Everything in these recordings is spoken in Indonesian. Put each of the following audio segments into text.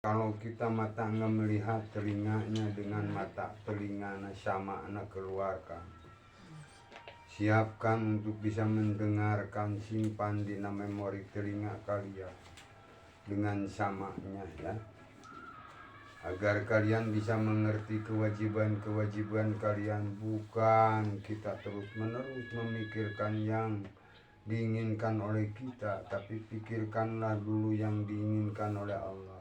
Kalau kita mata nggak melihat, telinganya dengan mata telinganya sama anak keluarkan. Siapkan untuk bisa mendengarkan, simpan di memori telinga kalian dengan samanya ya. Agar kalian bisa mengerti kewajiban-kewajiban kalian. Bukan kita terus-menerus memikirkan yang diinginkan oleh kita, tapi pikirkanlah dulu yang diinginkan oleh Allah.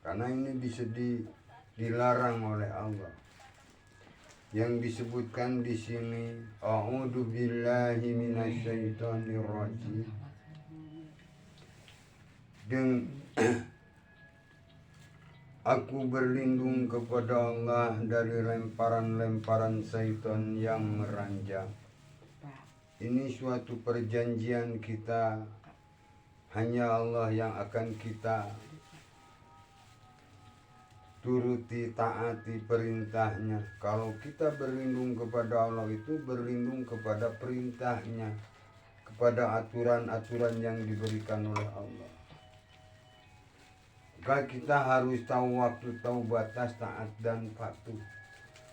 Karena ini dilarang oleh Allah. Yang disebutkan di sini, A'udzu billahi minasyaitonir rajim. Aku berlindung kepada Allah dari lemparan-lemparan syaitan yang meranjang. Ini suatu perjanjian kita. Hanya Allah yang akan kita turuti, taati perintahnya. Kalau kita berlindung kepada Allah itu berlindung kepada perintahnya, kepada aturan-aturan yang diberikan oleh Allah. Maka kita harus tahu waktu, tahu batas, taat dan patuh.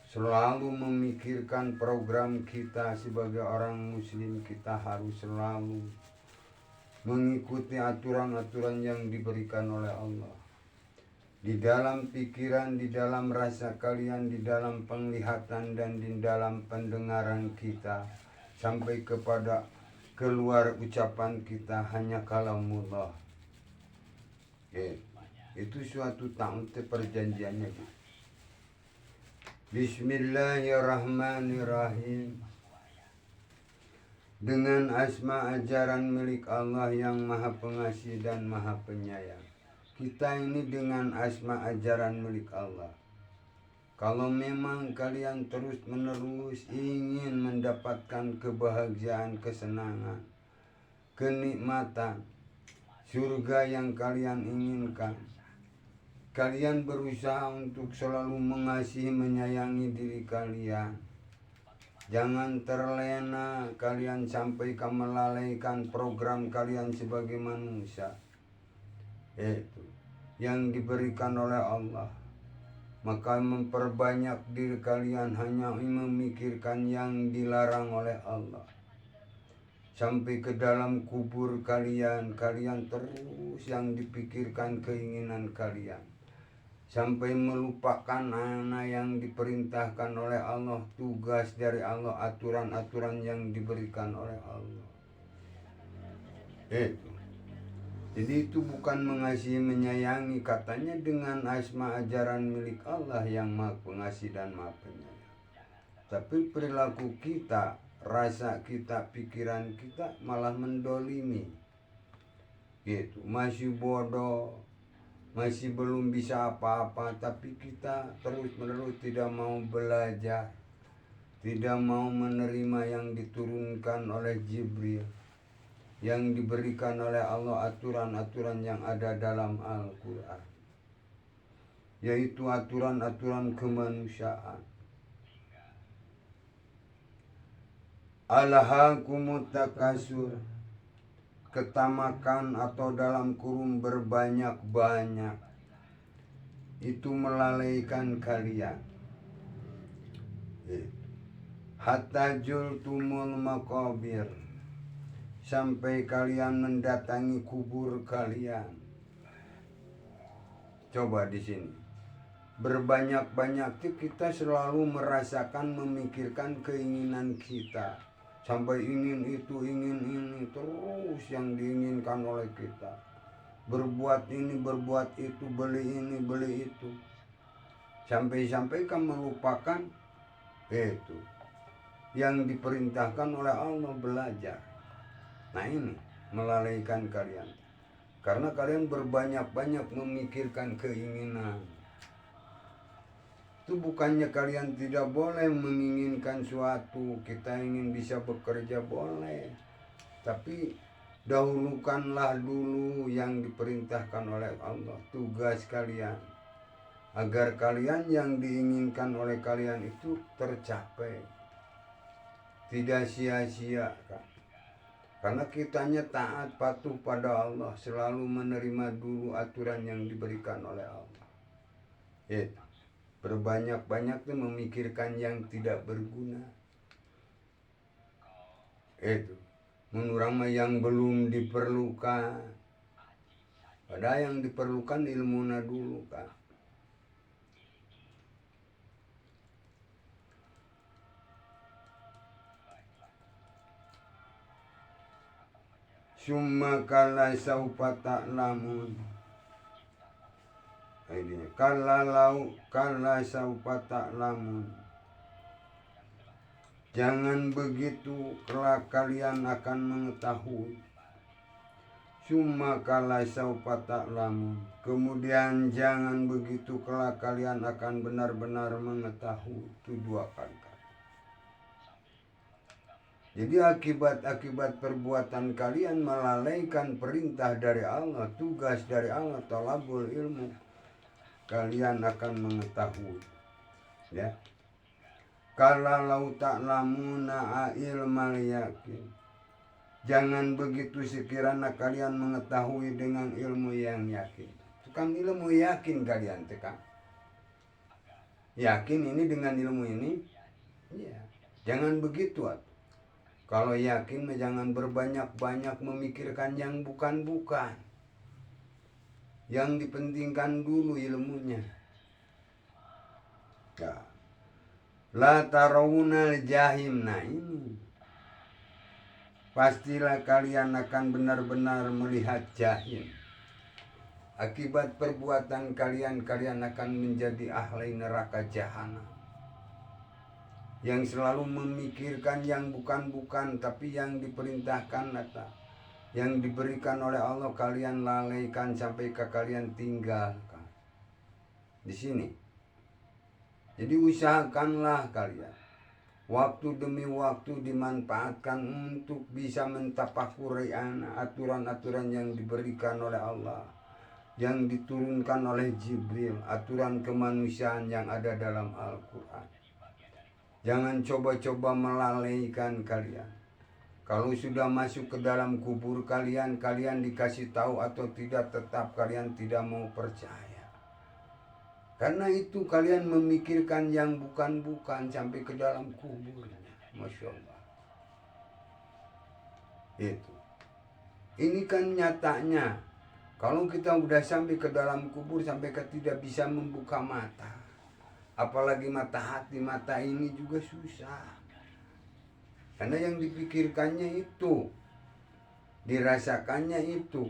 Selalu memikirkan program kita sebagai orang muslim. Kita harus selalu mengikuti aturan-aturan yang diberikan oleh Allah. Di dalam pikiran, di dalam rasa kalian, di dalam penglihatan dan di dalam pendengaran kita, sampai kepada keluar ucapan kita hanya kalamullah. Itu suatu taat perjanjiannya. Bismillahirrahmanirrahim. Dengan asma ajaran milik Allah yang Maha Pengasih dan Maha Penyayang. Kita ini dengan asma ajaran milik Allah. Kalau memang kalian terus-menerus ingin mendapatkan kebahagiaan, kesenangan, kenikmatan, surga yang kalian inginkan, kalian berusaha untuk selalu mengasihi, menyayangi diri kalian. Jangan terlena kalian sampai melalaikan program kalian sebagai manusia. Itu yang diberikan oleh Allah. Maka memperbanyak diri kalian hanya memikirkan yang dilarang oleh Allah. Sampai ke dalam kubur kalian terus yang dipikirkan keinginan kalian. Sampai melupakan anak yang diperintahkan oleh Allah, tugas dari Allah, aturan-aturan yang diberikan oleh Allah. Jadi itu bukan mengasihi, menyayangi, katanya dengan asma ajaran milik Allah yang Maha Pengasih dan Maha Penyayang. Tapi perilaku kita, rasa kita, pikiran kita malah mendolimi. Masih bodoh, masih belum bisa apa-apa, tapi kita terus-menerus tidak mau belajar, tidak mau menerima yang diturunkan oleh Jibril, yang diberikan oleh Allah, aturan-aturan yang ada dalam Al-Quran, yaitu aturan-aturan kemanusiaan. Alhaakumut takasur, ketamakan atau dalam kurung berbanyak-banyak, itu melalaikan kalian. Hatta jultumul maqabir, sampai kalian mendatangi kubur kalian. Coba di sini berbanyak-banyak itu kita selalu merasakan, memikirkan keinginan kita. Sampai ingin itu, ingin ini, terus yang diinginkan oleh kita. Berbuat ini, berbuat itu, beli ini, beli itu. Sampai-sampai kamu melupakan itu yang diperintahkan oleh Allah, belajar. Nah ini melalaikan kalian. Karena kalian berbanyak-banyak memikirkan keinginan. Itu bukannya kalian tidak boleh menginginkan suatu. Kita ingin bisa bekerja boleh. Tapi dahulukanlah dulu yang diperintahkan oleh Allah, tugas kalian. Agar kalian yang diinginkan oleh kalian itu tercapai. Tidak sia-sia. Karena kitanya taat patuh pada Allah, selalu menerima dulu aturan yang diberikan oleh Allah. Itu. Berbanyak-banyak tuh memikirkan yang tidak berguna. Itu. Menurut yang belum diperlukan. Padahal yang diperlukan ilmunya dulu kan. Summa kala saufa ta'lamun. Ini kala saufa ta'lamun. Jangan begitu, kelak kalian akan mengetahui. Summa kala saufa ta'lamun. Kemudian jangan begitu, kelak kalian akan benar-benar mengetahui. Itu dua kali. Jadi akibat perbuatan kalian melalaikan perintah dari Allah, tugas dari Allah, talabul ilmu, kalian akan mengetahui. Ya. Kalau ta'lamuna ilmal yakin. Jangan begitu sekiranya kalian mengetahui dengan ilmu yang yakin. Tukang ilmu yakin kalian tekan. Yakin ini dengan ilmu ini? Ya. Jangan begitu. Kalau yakin jangan berbanyak-banyak memikirkan yang bukan-bukan. Yang dipentingkan dulu ilmunya. Ya. La tarawunal jahim. Nah ini. Pastilah kalian akan benar-benar melihat jahim. Akibat perbuatan kalian akan menjadi ahli neraka jahanam. Yang selalu memikirkan yang bukan-bukan, tapi yang diperintahkan yang diberikan oleh Allah kalian lalaikan sampai ke kalian tinggalkan. Di sini. Jadi usahakanlah kalian waktu demi waktu dimanfaatkan untuk bisa mentafakuri aturan-aturan yang diberikan oleh Allah, yang diturunkan oleh Jibril, aturan kemanusiaan yang ada dalam Al-Quran. Jangan coba-coba melalaikan kalian. Kalau sudah masuk ke dalam kubur kalian dikasih tahu atau tidak, tetap kalian tidak mau percaya. Karena itu kalian memikirkan yang bukan-bukan sampai ke dalam kuburnya. Masya Allah. Itu. Ini kan nyatanya. Kalau kita udah sampai ke dalam kubur, sampai ke tidak bisa membuka mata. Apalagi mata hati, mata ini juga susah. Karena yang dipikirkannya itu, dirasakannya itu.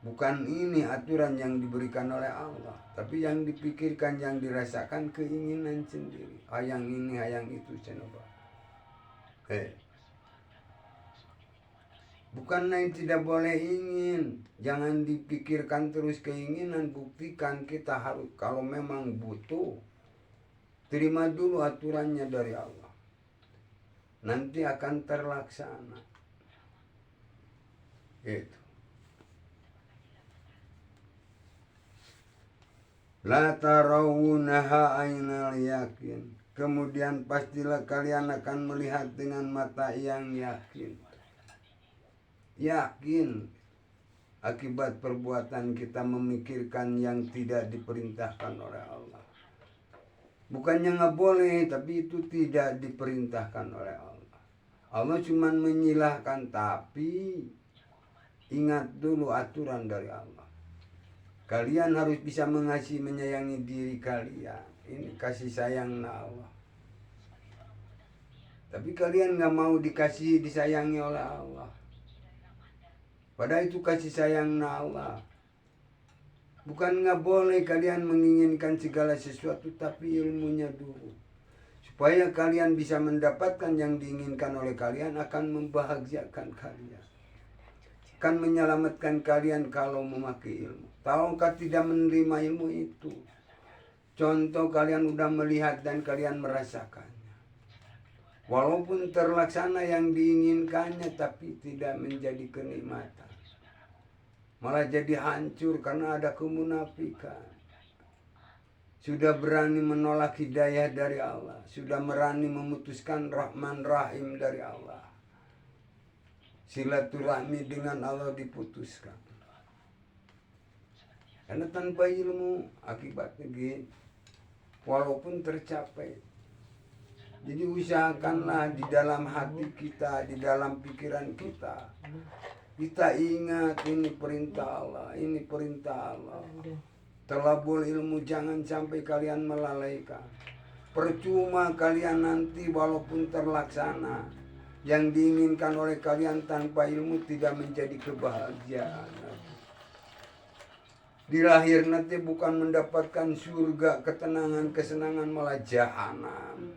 Bukan ini aturan yang diberikan oleh Allah. Tapi yang dipikirkan, yang dirasakan keinginan sendiri. Hayang ini, hayang itu, coba. Bukan yang tidak boleh ingin. Jangan dipikirkan terus keinginan. Buktikan kita harus, kalau memang butuh, terima dulu aturannya dari Allah. Nanti akan terlaksana. Itu. La tarawunaha ainal yakin. Kemudian pastilah kalian akan melihat dengan mata yang yakin. Yakin akibat perbuatan kita memikirkan yang tidak diperintahkan oleh Allah. Bukannya nggak boleh, tapi itu tidak diperintahkan oleh Allah. Allah cuma menyilahkan, tapi ingat dulu aturan dari Allah. Kalian harus bisa mengasihi, menyayangi diri kalian. Ini kasih sayang Allah. Tapi kalian nggak mau dikasihi, disayangi oleh Allah. Padahal itu kasih sayang Allah. Bukan nggak boleh kalian menginginkan segala sesuatu, tapi ilmunya dulu. Supaya kalian bisa mendapatkan yang diinginkan oleh kalian, akan membahagiakan kalian. Akan menyelamatkan kalian kalau memakai ilmu. Tahukah tidak menerima ilmu itu? Contoh kalian udah melihat dan kalian merasakannya. Walaupun terlaksana yang diinginkannya, tapi tidak menjadi kenikmatan. Malah jadi hancur karena ada kemunafikan. Sudah berani menolak hidayah dari Allah. Sudah berani memutuskan Rahman Rahim dari Allah. silaturahmi dengan Allah diputuskan. Karena tanpa ilmu akibatnya gini, walaupun tercapai. Jadi usahakanlah di dalam hati kita, di dalam pikiran kita, kita ingat ini perintah Allah, ini perintah Allah. Telabul ilmu, jangan sampai kalian melalaikan. Percuma kalian nanti walaupun terlaksana, yang diinginkan oleh kalian tanpa ilmu tidak menjadi kebahagiaan. Di lahir nanti bukan mendapatkan surga, ketenangan, kesenangan, malah jahanam.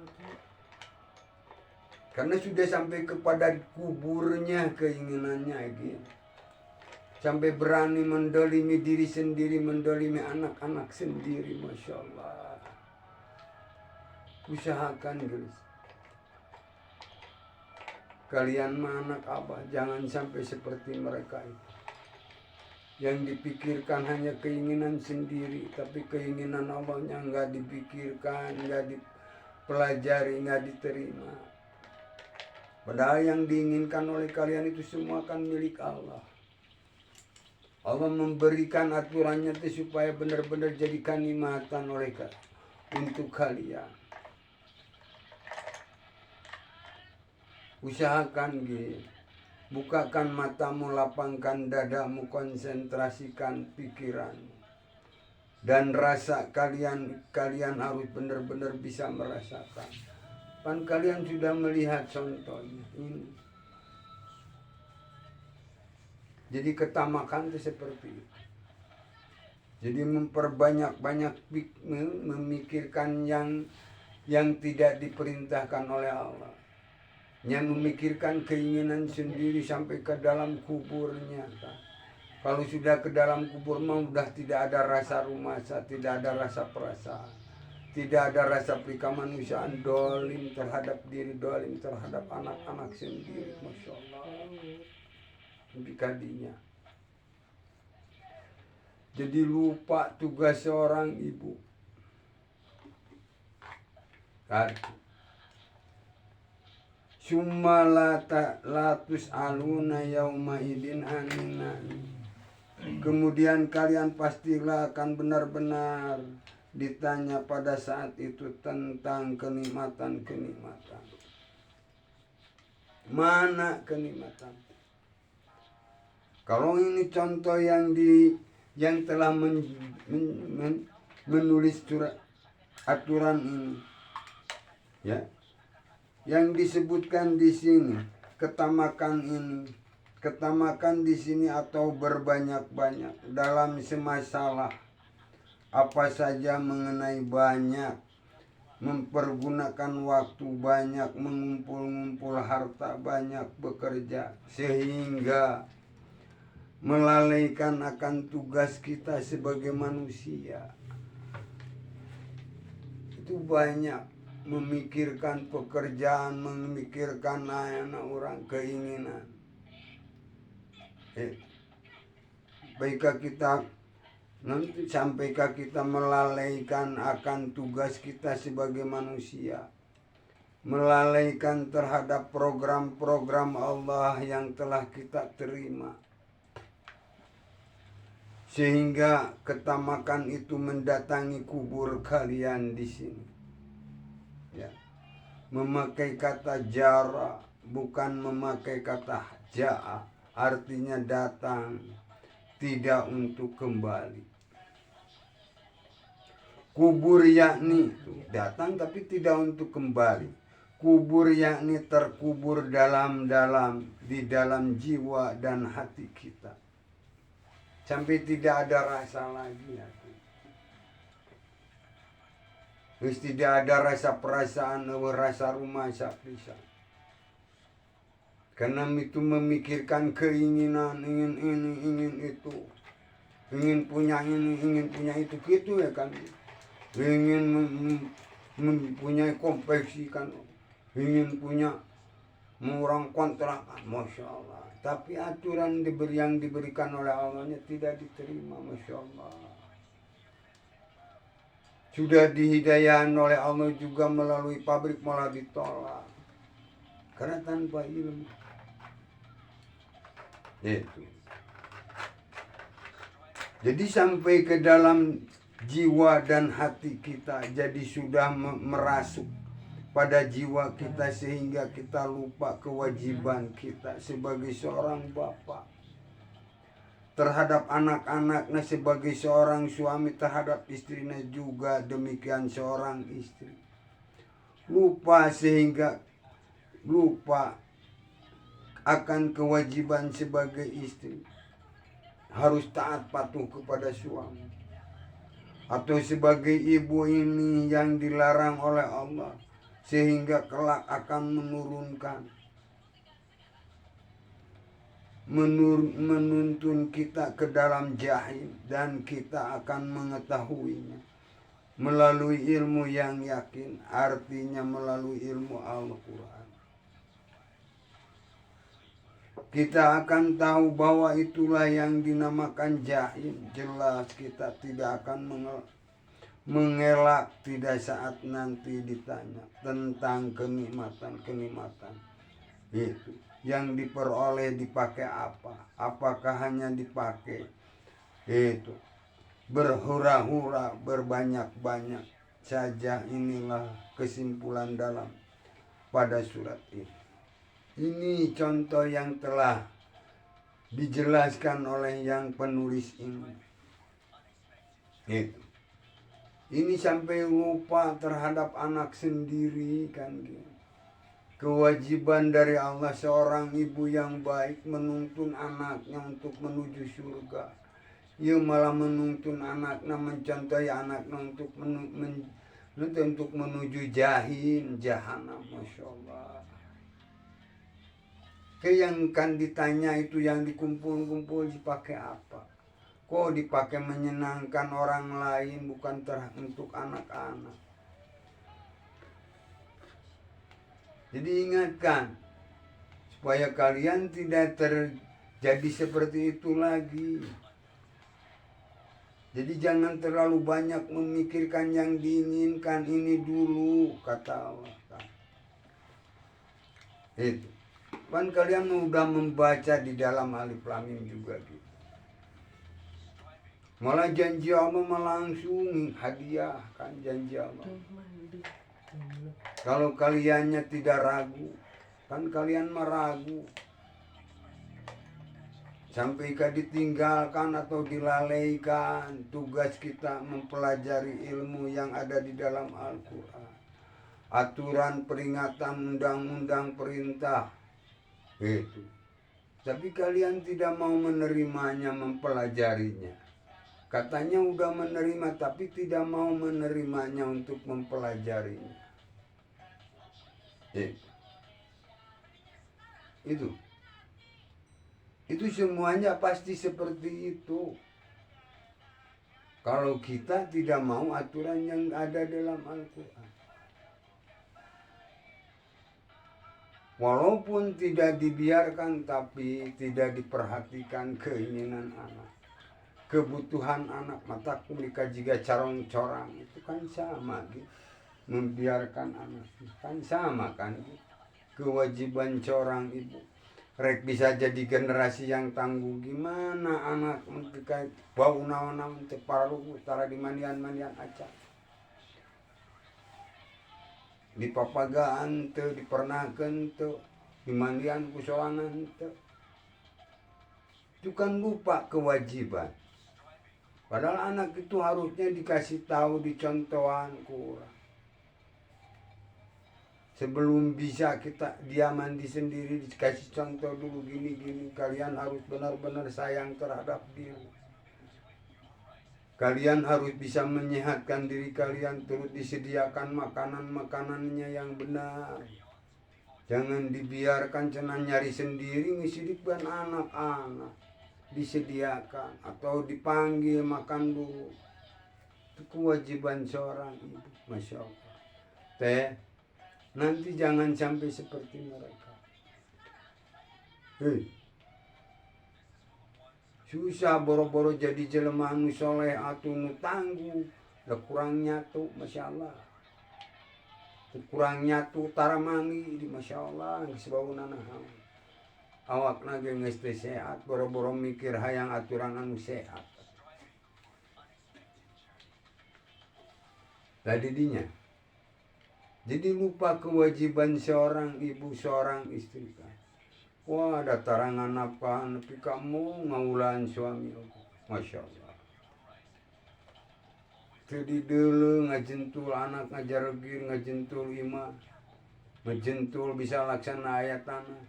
Karena sudah sampai kepada kuburnya keinginannya gitu. Sampai berani mendolimi diri sendiri, mendolimi anak-anak sendiri, Masya Allah. Usahakan guys. Kalian mah anak Abah, jangan sampai seperti mereka itu. Yang dipikirkan hanya keinginan sendiri, tapi keinginan Allahnya nggak dipikirkan, nggak dipelajari, nggak diterima. Padahal yang diinginkan oleh kalian itu semua kan milik Allah. Allah memberikan aturannya itu supaya benar-benar jadi kenikmatan oleh untuk kalian. Usahakan gitu. Bukakan matamu, lapangkan dadamu, konsentrasikan pikiran. Dan rasa kalian harus benar-benar bisa merasakan. Kan kalian sudah melihat contohnya ini. Jadi ketamakan itu seperti itu. Jadi memperbanyak-banyak memikirkan yang tidak diperintahkan oleh Allah. Yang memikirkan keinginan sendiri sampai ke dalam kuburnya. Kalau sudah ke dalam kubur mah sudah tidak ada rasa rumasa, tidak ada rasa perasaan, tidak ada rasa perikamanusiaan, dolim terhadap diri, dolim terhadap anak-anak sendiri. Masya Allah. Bikadinya. Jadi lupa tugas seorang ibu. Summa latus aluna yauma idin anina. Kemudian kalian pastilah akan benar-benar ditanya pada saat itu tentang kenikmatan-kenikmatan. Mana kenikmatan? Kalau ini contoh yang telah menulis aturan ini, ya. Yang disebutkan di sini, ketamakan di sini atau berbanyak-banyak dalam semasalah apa saja mengenai banyak, mempergunakan waktu banyak, mengumpul-ngumpul harta banyak, bekerja sehingga melalaikan akan tugas kita sebagai manusia. Itu banyak. Memikirkan pekerjaan, memikirkan anak orang, keinginan. Baiklah kita nanti sampaikah kita melalaikan akan tugas kita sebagai manusia, melalaikan terhadap program-program Allah yang telah kita terima, sehingga ketamakan itu mendatangi kubur kalian di sini. Ya. Memakai kata jara bukan memakai kata ja'a, artinya datang, tidak untuk kembali. Kubur yakni datang tapi tidak untuk kembali. Kubur yakni terkubur di dalam jiwa dan hati kita, sampai tidak ada rasa lagi. Terus tidak ada rasa perasaan, rasa rumah bisa. Karena itu memikirkan keinginan, ingin ini, ingin itu, ingin punya ini, ingin punya itu, gitu ya kan. Ingin mempunyai kompleksi kan, ingin punya murang kontrakan, Masya Allah. Tapi aturan yang diberikan oleh Allahnya tidak diterima, Masya Allah. Sudah dihidayahan oleh Allah juga melalui pabrik malah ditolak. Karena tanpa ilmu. Itu. Jadi sampai ke dalam jiwa dan hati kita, jadi sudah merasuk pada jiwa kita sehingga kita lupa kewajiban kita sebagai seorang bapak terhadap anak-anaknya, sebagai seorang suami terhadap istrinya juga demikian seorang istri. Lupa sehingga lupa akan kewajiban sebagai istri, harus taat patuh kepada suami. Atau sebagai ibu ini yang dilarang oleh Allah, sehingga kelak akan menuntun kita ke dalam jahim, dan kita akan mengetahuinya melalui ilmu yang yakin, artinya melalui ilmu Al-Quran. Kita akan tahu bahwa itulah yang dinamakan jahim. Jelas kita tidak akan mengelak tidak saat nanti ditanya tentang kenikmatan itu yang diperoleh, dipakai apa, apakah hanya dipakai itu berhura-hura, berbanyak-banyak saja. Inilah kesimpulan dalam pada surat ini. Ini contoh yang telah dijelaskan oleh yang penulis ini. Itu. Ini sampai lupa terhadap anak sendiri kan gitu. Kewajiban dari Allah seorang ibu yang baik menuntun anaknya untuk menuju surga. Ia malah menuntun anaknya, mencontohi anaknya untuk menuju jahanam. Masya Allah. Yang kan ditanya itu yang dikumpul-kumpul dipakai apa? Kok dipakai menyenangkan orang lain, bukan untuk anak-anak. Jadi ingatkan supaya kalian tidak terjadi seperti itu lagi. Jadi jangan terlalu banyak memikirkan yang diinginkan ini dulu, kata Allah. Itu. Kan kalian sudah membaca di dalam Alif Lam Mim juga gitu. Malah janji Allah langsung hadiah, kan janji Allah. Kalau kaliannya tidak ragu, kan kalian meragu. Sampai ditinggalkan atau dilalaikan tugas kita mempelajari ilmu yang ada di dalam Al-Quran. Aturan, peringatan, undang-undang, perintah. Itu. Tapi kalian tidak mau menerimanya, mempelajarinya. Katanya udah menerima tapi tidak mau menerimanya untuk mempelajarinya. Itu semuanya pasti seperti itu. Kalau kita tidak mau aturan yang ada dalam Al-Quran. Walaupun tidak dibiarkan, tapi tidak diperhatikan keinginan anak, kebutuhan anak. Mataku jika corong-corang itu kan sama gitu. Membiarkan anak kan sama kan gitu. Kewajiban seorang ibu. Rek bisa jadi generasi yang tangguh. Gimana anak ketika bau naon-naon teparuh utara di mandian-mandian acak. Di papagaan teu, dipernakeun teu, di mandian kusolangan teu. Itu kan lupa kewajiban. Padahal anak itu harusnya dikasih tahu, dicontohan kurang. Sebelum bisa dia mandi sendiri, dikasih contoh dulu gini-gini. Kalian harus benar-benar sayang terhadap diri. Kalian harus bisa menyehatkan diri kalian, turut disediakan makanan-makanannya yang benar. Jangan dibiarkan cenah nyari sendiri, ngisidipkan anak-anak. Disediakan atau dipanggil makan dulu. Itu kewajiban seorang ibu. Masya Allah. Nanti jangan sampai seperti mereka. Susah boro-boro jadi jelema anu soleh atuh nu tangguh, da kurang nyatu, Masya Allah. Kurang nyatu taramani di Masya Allah, geus bauna naon. awakna ge geus teu sehat, boro-boro mikir hayang aturan anu sehat. Tadi dinya. Jadi lupa kewajiban seorang ibu, seorang istri kan. Wah, ada tarangan nafkah nepi kamu ngaulan suami. Masya Allah. Teu dideuleu ngajentul anak ngajareugeun, ngajentul imah, ngajentul bisa laksana ayatana.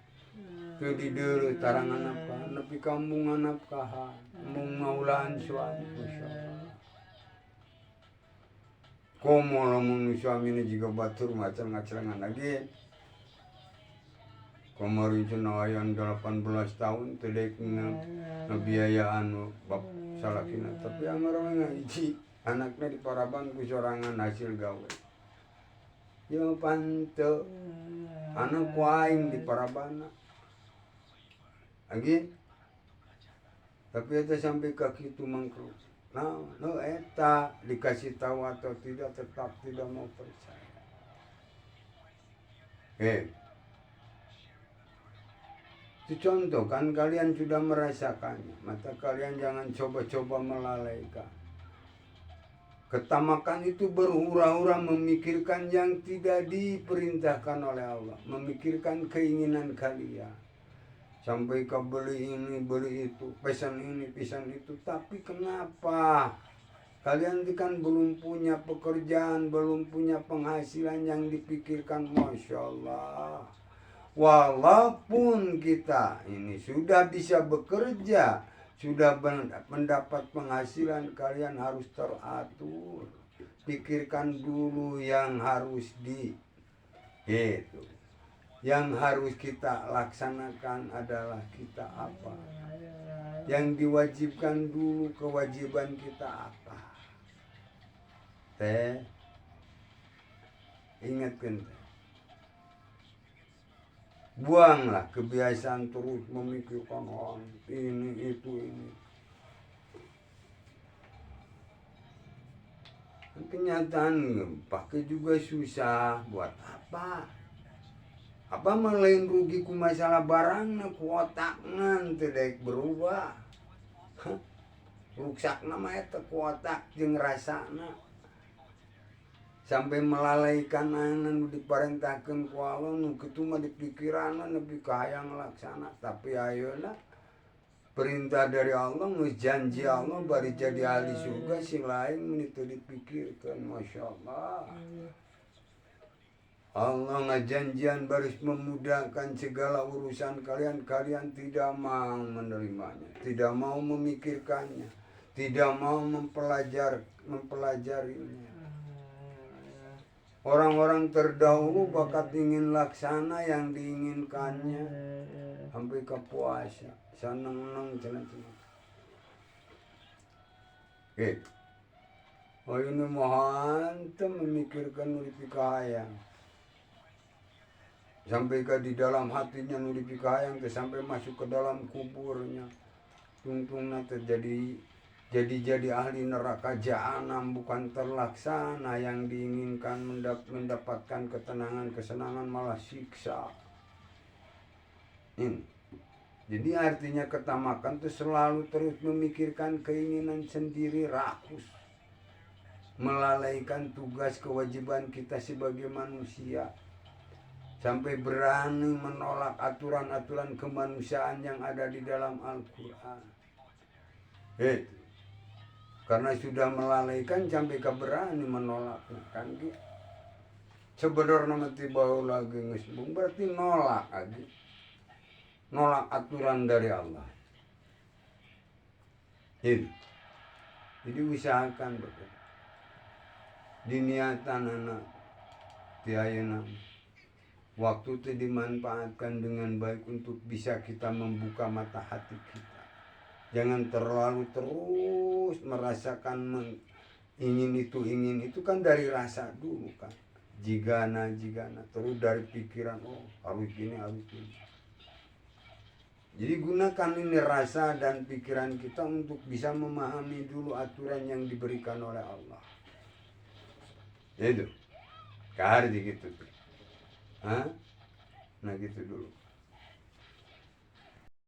Teu dideuleu tarangan nafkah nepi kamu nganafkahan, mung ngaulan suami. Masya Allah. Komo lamun suamina jiga batur macan ngacerengan lagi. Kemarin cenah aya 18 tahun teu daek ngabiayaan bab salakina, tapi amarna hiji anakna di Paraban ku sorangan hasil gawe. Ya panteu anak ku aing di Parabana. Lagi tapi eta sampai ka kitu mangkrut. Nah, no eta dikasih tahu atau tidak tetap tidak mau percaya. Itu contoh kan kalian sudah merasakannya, maka kalian jangan coba-coba melalaikan. Ketamakan itu berhura-hura memikirkan yang tidak diperintahkan oleh Allah, memikirkan keinginan kalian. Sampai kau beli ini, beli itu, pesan ini, pesan itu. Tapi kenapa? Kalian kan belum punya pekerjaan, belum punya penghasilan yang dipikirkan. Masya Allah. Walaupun kita ini sudah bisa bekerja, sudah mendapat penghasilan, kalian harus teratur. Pikirkan dulu yang harus itu. Yang harus kita laksanakan adalah kita apa? Yang diwajibkan dulu, kewajiban kita apa? Ingatkan. Buanglah kebiasaan terus memikirkan ini, itu, ini. Kenyataan pakai juga susah. Buat apa? Apa malain rugi ku masalah barangna ku otakna teu daek berubah. Ruksakna mah eta ku otak jeung rasana. Sampai melalaikan anu diparentahkeun ku Allah nu kitu mah di pikiranna nepi ka hayang laksana, tapi ayeuna perintah dari Allah, janji Allah bari jadi ahli surga sing lain mun teu dipikirkeun. Masya Allah. Allah ngajanjian baris memudahkan segala urusan kalian, kalian tidak mau menerimanya, tidak mau memikirkannya, tidak mau mempelajarinya. Orang-orang terdahulu bakat ingin laksana yang diinginkannya sampai ke puasa, seneng-seneng cenah-cenah. Oh ini mohon memikirkan uripi kahayang. Sampai ke di dalam hatinya nulipi kahayang sampai masuk ke dalam kuburnya. Tungtungna terjadi jadi ahli neraka jahanam, bukan terlaksana yang diinginkan mendapatkan ketenangan, kesenangan, malah siksa. Ini. Jadi artinya ketamakan itu selalu terus memikirkan keinginan sendiri, rakus. Melalaikan tugas kewajiban kita sebagai manusia. Sampai berani menolak aturan-aturan kemanusiaan yang ada di dalam Al-Quran. Itu. Karena sudah melalaikan sampai berani menolaknya kan gitu. Sebenarnya mati bau lagi ngesbung berarti nolak lagi. Nolak aturan dari Allah. Jadi usahakan betul. Diniatan anak tiayana. Waktu itu dimanfaatkan dengan baik untuk bisa kita membuka mata hati kita. Jangan terlalu terus merasakan ingin itu kan dari rasa dulu kan. Jigana terus dari pikiran harus ini. Jadi gunakan ini rasa dan pikiran kita untuk bisa memahami dulu aturan yang diberikan oleh Allah. Itu. Kahar gitu. Nah gitu dulu.